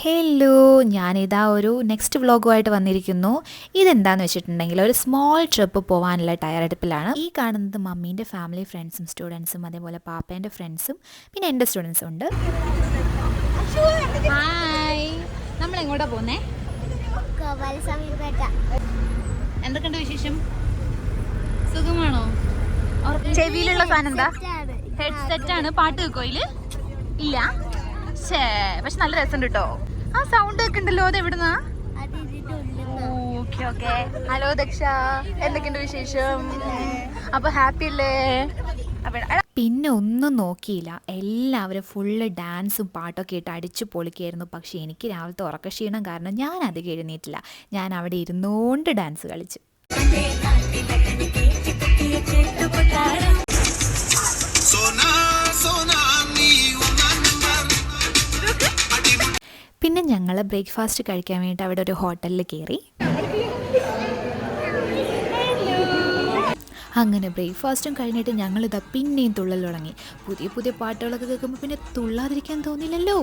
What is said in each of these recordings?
Hello, ഞാനിതാ ഒരു next വ്ളോഗുമായിട്ട് വന്നിരിക്കുന്നു. ഇതെന്താണെന്ന് വെച്ചിട്ടുണ്ടെങ്കിൽ ഒരു സ്മോൾ ട്രിപ്പ് പോകാനുള്ള തയ്യാറെടുപ്പിലാണ്. ഈ കാണുന്നത് മമ്മീൻ്റെ ഫാമിലി ഫ്രണ്ട്സും സ്റ്റുഡൻസും അതേപോലെ പാപ്പേൻ്റെ ഫ്രണ്ട്സും പിന്നെ എൻ്റെ സ്റ്റുഡൻസും ഉണ്ട്. ഹായ്, നമ്മൾ എങ്ങോട്ടാ പോകുന്നേ? എന്തൊക്കെയുണ്ട് വിശേഷം? സുഖമാണോ? ചെവിയിലുള്ള സാധനം എന്താ? ഹെഡ്സെറ്റ് ആണ്. പാട്ട് വെക്കോ ഇതില്? ഇല്ല, പക്ഷെ നല്ല രസമുണ്ട് കേട്ടോ. ആ സൗണ്ട് ഒക്കെ ഉണ്ടല്ലോ. അത് എവിടുന്നാ? Okay okay. ഹലോ ദക്ഷ, എന്തൊക്കെയുണ്ട് വിശേഷം? അപ്പൊ ഹാപ്പി അല്ലേ? പിന്നെ ഒന്നും നോക്കിയില്ല, എല്ലാവരും ഫുള്ള് ഡാൻസും പാട്ടൊക്കെ ഇട്ട് അടിച്ചു പൊളിക്കായിരുന്നു. പക്ഷേ എനിക്ക് രാവിലത്തെ ഉറക്കക്ഷീണം കാരണം ഞാൻ അധികം എഴുന്നേറ്റില്ല. ഞാൻ അവിടെ ഇരുന്നുകൊണ്ട് ഡാൻസ് കളിച്ചു. പിന്നെ ഞങ്ങൾ ബ്രേക്ക്ഫാസ്റ്റ് കഴിക്കാൻ വേണ്ടിയിട്ട് അവിടെ ഒരു ഹോട്ടലിൽ കയറി. അങ്ങനെ ബ്രേക്ക്ഫാസ്റ്റും കഴിഞ്ഞിട്ട് ഞങ്ങളിതാ പിന്നെയും തുള്ളൽ തുടങ്ങി. പുതിയ പുതിയ പാട്ടുകളൊക്കെ കേൾക്കുമ്പോൾ പിന്നെ തുള്ളാതിരിക്കാൻ തോന്നില്ലല്ലോ.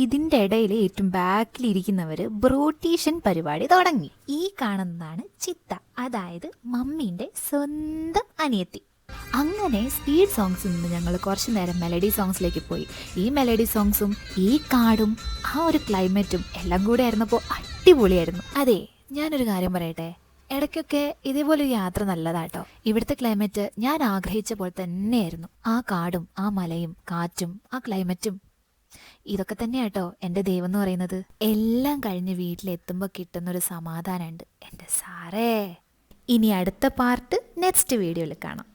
ഇതിൻ്റെ ഇടയിൽ ഏറ്റവും ബാക്കിലിരിക്കുന്നവർ ബ്രോട്ടീഷ്യൻ പരിപാടി തുടങ്ങി. ഈ കാണുന്നതാണ് ചിത്ത, അതായത് മമ്മീൻ്റെ സ്വന്തം അനിയത്തി. അങ്ങനെ സ്പീഡ് സോങ്സിൽ നിന്ന് ഞങ്ങൾ കുറച്ച് നേരം മെലഡി സോങ്സിലേക്ക് പോയി. ഈ മെലഡി സോങ്സും ഈ കാടും ആ ഒരു ക്ലൈമറ്റും എല്ലാം കൂടെ ആയിരുന്നപ്പോൾ അടിപൊളിയായിരുന്നു. അതെ, ഞാനൊരു കാര്യം പറയട്ടെ, ഇടയ്ക്കൊക്കെ ഇതേപോലെ ഒരു യാത്ര നല്ലതാട്ടോ. ഇവിടുത്തെ ക്ലൈമറ്റ് ഞാൻ ആഗ്രഹിച്ച പോലെ തന്നെയായിരുന്നു. ആ കാടും ആ മലയും കാറ്റും ആ ക്ലൈമറ്റും ഇതൊക്കെ തന്നെയാട്ടോ എൻ്റെ ദൈവം എന്ന് പറയുന്നത്. എല്ലാം കഴിഞ്ഞ് വീട്ടിലെത്തുമ്പോൾ കിട്ടുന്നൊരു സമാധാനമുണ്ട് എൻ്റെ സാറേ. ഇനി അടുത്ത പാർട്ട് നെക്സ്റ്റ് വീഡിയോയിൽ കാണാം.